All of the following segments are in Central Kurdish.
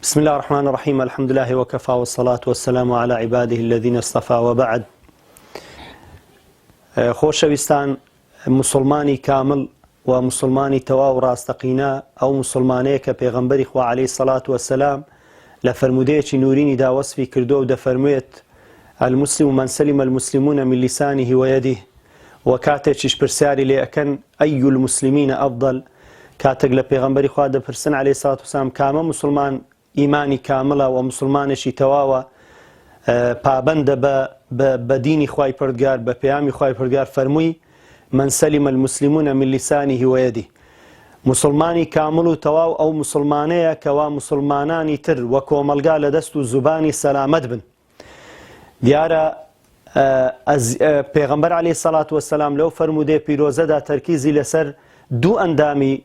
بسم الله الرحمن الرحيم. الحمد لله وكفى والصلاة والسلام على عباده الذين اصطفى وبعد. خۆشەویستان، مسلمانی کامل و مسلمانی تەواو ڕاستەقینە ئەو مسلمانەیە کە پێغەمبەری خوا عەلەیهی سەڵات وەسەلام لە فەرمودەیەکی نورینیدا وەسفی کردووە و دەفەرموێت المسلم من سلم المسلمون من لسانه ويده، و کاتێکیش پرسیاری لێ ئەکەن ئەی المسلمین ئەفضل، کاتێک لە پێغەمبەری خوا دەپرسن عەلەیهی سەڵات وەسەلام کامە مسلمان ئیمانی کاملە و مسلمانێکی تەواوە پابەندە بە دینی خوای پەروەردگار، بە پەیامی خوای پەروەردگار، فەرمووی من سلم المسلمون من لسانه ويده. مسلمانی کامل و تەواو ئەو مسلمانەیە کەوا مسلمانانی تر وە کۆمەلگا لە دەست و زوبانی سەلامەت بن. دیارە پێغەمبەر عەلەیهی سەڵات وەسەلام لەو فەرمودەی پیرۆزەدا تەرکیزی لەسەر دوو ئەندامی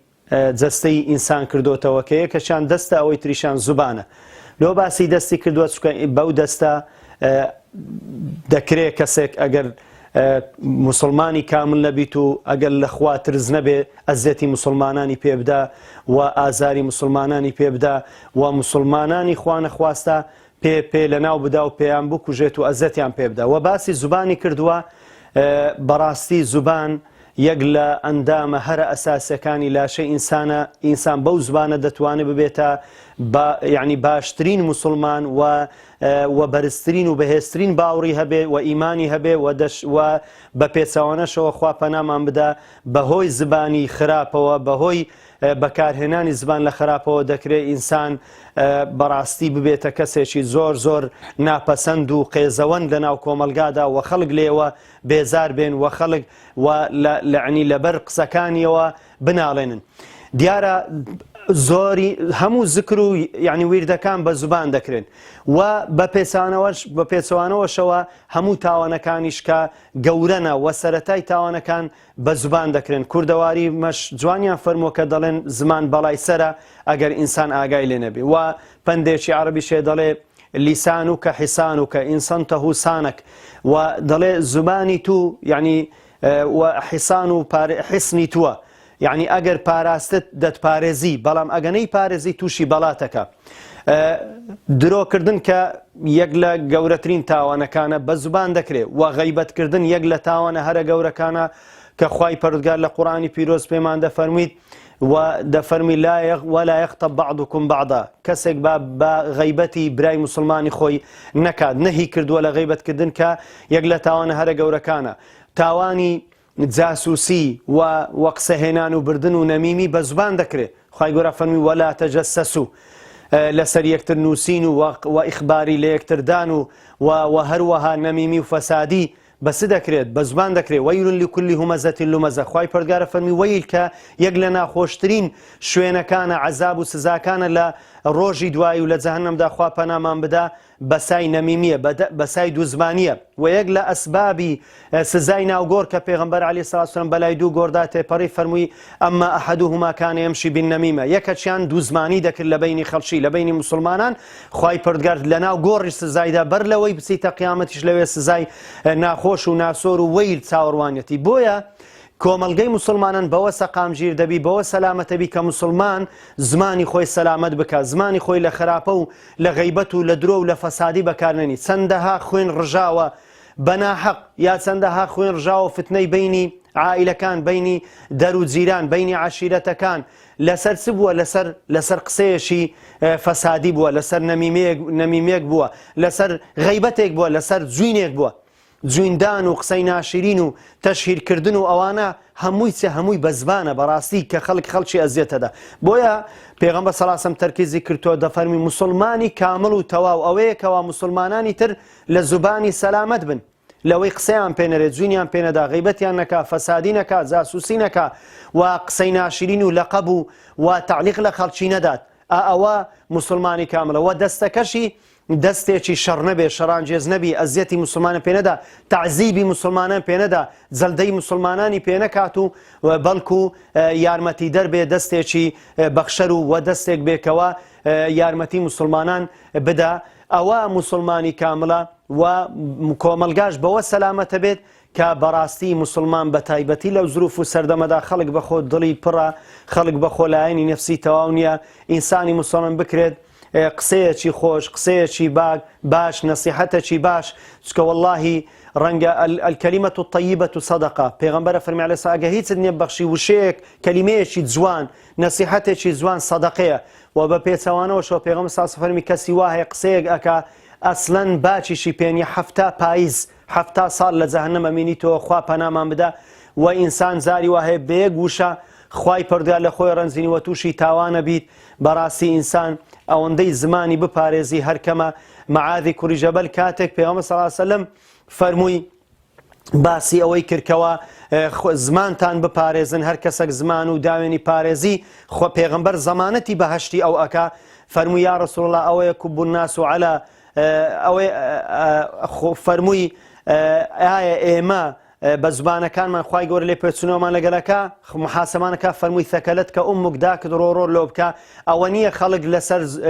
جەستەی ئینسان کردوتەوە کە یەکەشیان دەستە، ئەوەی تریشان زوبانە. لۆ باسی دەستی کردووە چونکە بەو دەستە دەکرێت کەسێک ئەگەر مسلمانی کامل نەبیت و ئەگەر لە خوا ترس نەبێ ئەزیەتی مسلمانانی پێ بدە و ئازاری مسلمانانی پێ بدە و مسلمانانی خوا نەخواستە پێ لەناو بدا و پێیان بکوژێت و ئەزیەتیان پێ بدە. و باسی زوبانی کردووە. بەڕاستی زوبان یەک لە ئەندامە هەرە ئەساسیەکانی لاشەی ئینسانە. ئینسان بەو زوبانە دەتوانێت ببێتە یعنی باشترین مسلمان و بەرزترین و بەهێزترین باوەڕی هەبێ و ئیمانی هەبێ و بە پێچەوانەشەوە خوا پەنامان بدە بەهۆی زبانی خراپەوە، بەهۆی بەکارهێنانی زبان لە خراپەوە دەکرێت ئینسان بەڕاستی ببێتە کەسێکی زۆر زۆر ناپەسەند و قێزەوەند لەناو کۆمەلگادا و خەڵک لێوە بێزار بێن و خەڵک لەعنی لەبەر قسەکانیەوە بناڵێنن. دیارە زۆری هەموو زکر و یعنی ویردەکان بە زوبان دەکرێن و بە پێچەوانەوەشەوە هەموو تاوانەکانیش کە گەورەنە و سەرەتای تاوانەکان بە زوبان دەکرێن. کوردەواری مەش جوانیان فەرمووە کە دەڵێن زمان بەڵای سەرە ئەگەر ئینسان ئاگای لێ نەبێ. و پندێکی عەرەبیشێ دەڵێ لیسانوکە حیسانوکە ئینسانتەهو سانەک، و دەڵێ زوبانی تو یعنی و حیسان و حسنی تووە، یعنی ئەگەر پاراستت دەتپارێزی، بەڵام ئەگەنەی پارێزی تووشی بەڵاتەکە. درۆکردن کە یەک لە گەورەترین تاوانەکانە بە زوبان دەکرێت، و غەیبەتکردن یەک لە تاوانە هەرە گەورەکانە کە خوای پەروەردگار لە قورئانی پیرۆز پێمان دەفەرموویت و دەفەرمی ولا یغتەب بعضکم بعضا، کەسێک بە غەیبەتی برای مسلمانی خۆی نەکات، نەهی کردووە لە غەیبەتکردن کە یەک لە تاوانە هەرە گەورەکانە. تاوانی جاسوسی و قسەهێنان و بردن و نەمیمی بە زوبان دەکرێت. خوای گەورە فەرمی ولا تەجەسەسوا، لەسەر یەکتر نووسین و ئیخباری لە یەکتردان و هەروەها نەمیمی و فەسادی بەس دەکرێت، بە زوبان دەکرێت. وەیل لكل همزة لمزة، خوای پەروەردگار فەرمی وەیل کە یەک لە ناخۆشترین شوێنەکانە عەزاب و سزاکانە لە ڕۆژی دوایی و لە جەهەنەمدا خوا پەنامان بدە بەسای نەمیمیە، بەسای دووزمانیە. و یەک لە ئەسبابی سزای ناوگۆڕ کە پێغەمبەر عەلەیهی سەڵات وسەلام بەلای دوو گۆڕدا تێپەڕی فەرمووی ئەمما ئەحەدوهما کان یەمشی بالنەمیمە، یەکەچیان دووزمانی دەکرد لە بینی خەڵکی، لە بینی مسلمانان. خوای پەروەردگار لەناو گۆڕی سزایدا بەر لەوەی بچیتە قیامەتیش لەوێ سزای ناخۆش و ناسۆر و وەیل چاوەڕوانێتی. بۆیە کۆمەلگەی مسلمانان بەوە سەقامگیر دەبی، بەوە سەلامەتەبی کە مسلمان زمانی خۆی سەلامەت بکات، زمانی خۆی لە خراپە و لە غەیبەت و لە درۆ و لە فەسادی بەکارنێنی. چەندەها خوێن ڕژاوە بەناحەق، یا چەندەها خوێن ڕژاوە فتنەی بینی عائیلەکان، بینی دەر و جیران، بینی عەشیرەتەکان، لەسەر چ بووە؟ لەسەر قسەیەشی فەسادی بووە، لەسەر نەمیمەیەک بووە، لەسەر غەیبەتێک بووە، لەسەر جوینێک بووە. جویندان و قسەی ناشرین و تەشهیرکردن و ئەوانە هەمووی بە زبانە بەڕاستی کە خەڵکی ئەزیەتەدا. بۆیە پێغەمبەر صلی الله علیه و سلم تەرکیزی کردووە، دەفەرمی مسلمانی کامل و تەواو ئەوەیە کەوا مسلمانانی تر لە زوبانی سەلامەت بن، لەوەی قسەیان پێ نەرێت، جوینیان پێ نەدا، غەیبەتیان نەکا، فەسادی نەکا، جاسوسی نەکا، و قسەی ناشرین و لەقەب و تعلیق لە خەڵکی نەدات. ئەوە مسلمانی کاملە. و دەستەکەشی دەستێکی شەڕ نەبێ، شەڕانگێز نەبی، ئەزیەتی مسلمانە پێ نەدا، تەعزیبی مسلمانان پێ نەدا، جەلدەی مسلمانانی پێ نەکات و بەڵکو یارمەتی دەربێ، دەستێکی بەخشەر و دەستێک بێکەوە یارمەتی مسلمانان بدا. ئەوە مسلمانی کاملە و کۆمەلگاش بەوە سەلامەتە بێت کە بەڕاستی مسلمان بە تایبەتی لەو زروف و سەردەمەدا خەڵک بەخۆ دڵی پڕە، خەڵک بەخۆ لایەنی نەفسی تەواو نییە، ئینسانی مسلمان بکرێت قسەیەکی خۆش قسەیەکی باش نەسیحەتێکی باش چکە وەڵڵاهی ڕەنگە الکەلیمەت الطەیبەت سەدەقە پێغەمبەر فەرمی عەلەیهی سەلام ئەگە هیچت نییە بەخشی وشەیەک کەلیمەیەکی جوان نەسیحەتێکی جوان سەدەقەیە و بە پێچەوانەوەشەوە پێغەمبەر سەلام فەرمی کەسی وایە قسەیەک ئەکا ئەسڵەن باچیشی پێنیە 70 ساڵ لە جەهەنەم ئەمێنیتەوە خوا پەنامان بدە و ئینسان زاری وهەیە بەیەک وشە خوای پەروەردگار لە خۆی ڕەنجینی و تووشی تاوانە بیت بەڕاستی ئینسان ئەوەندەی زمانی بپارێزی هەرکەمە معاذی کوڕی جەبەل کاتێک پێغەمبەر صلی الله علیه و سلم فەرمووی باسی ئەوەی کردکەوە زمانتان بپارێزن هەر کەسێک زمان و داوێنی پارێزی خۆ پێغەمبەر زەمانەتی بەهەشتی ئەو ئەکا فەرمووی یا رەسوڵ الله ئەوەیە کوب الناس عەلا ئەوەی فەرمووی ئایا ئێمە بە زبانەکانمان خوای گەورە لێ پێچوونەوەمان لەگەلەکە محاسەمانەکە فەرمووی ثەکەلەت کە ئومک داکت ڕۆڕۆ لۆ بکە ئەوە نییە خەڵک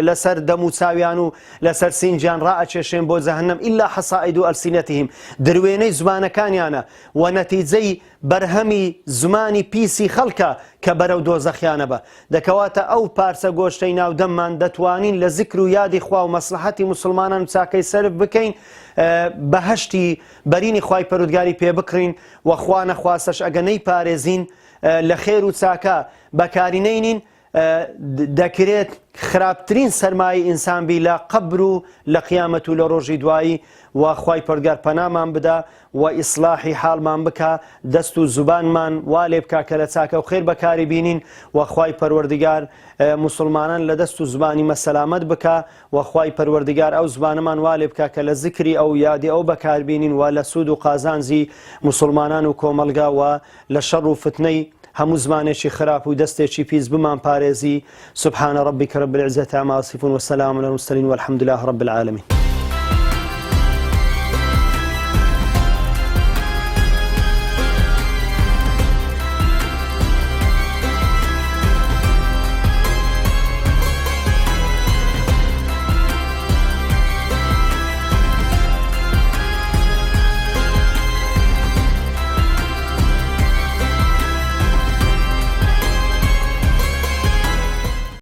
لەسەر دەم و چاویان و لەسەر سینجیان ڕائەکێشێن بۆ جەهەنەم ئیلا حەسائید و ئەلسینەتیهم دروێنەی زبانەکانیانە و نەتیجەی بەرهەمی زمانی پیسی خەڵکە کە بەرەو دۆزەخیانە بە دەکەواتە ئەو پارچە گۆشتەی ناودەممان دەتوانین لە زیکر و یادی خوا و مەسلحەتی موسڵمانان چاکەی سەرف بکەین بەهەشتی بەرینی خوای پەروەردگاری پێ بکڕین و خوا نەخواستەش ئەگە نەیپارێزین لە خێر و چاکە بەکاری نەینین دەکرێت خراپترین سەرمای ئینسان بی لە قەبر و لە قیامەت و لە ڕۆژی دوایی و خوای پەروەردگار پەنامان بدە و ئیسلاحی حاڵمان بکە دەست و زوبانمان وا لێ بکە کە لە چاکە و خێر بەکاری بینین و خوای پەروەردگار موسڵمانان لە دەست و زبانی مەسەلامەت بکە و خوای پەروەردگار ئەو زبانەمان وا لێ بکە کە لە زیکری ئەو یادی ئەو بەکاربینین و لە سوود و قازانجی موسڵمانان و کۆمەلگا و لە شەڕ و فتنەی هەموو زمانێکی خراپ و دەستێکی پیس بمان پارێزی سبحان ربك رب العزة عما يصفون وسلام على المرسلين والحمد لله رب العالمين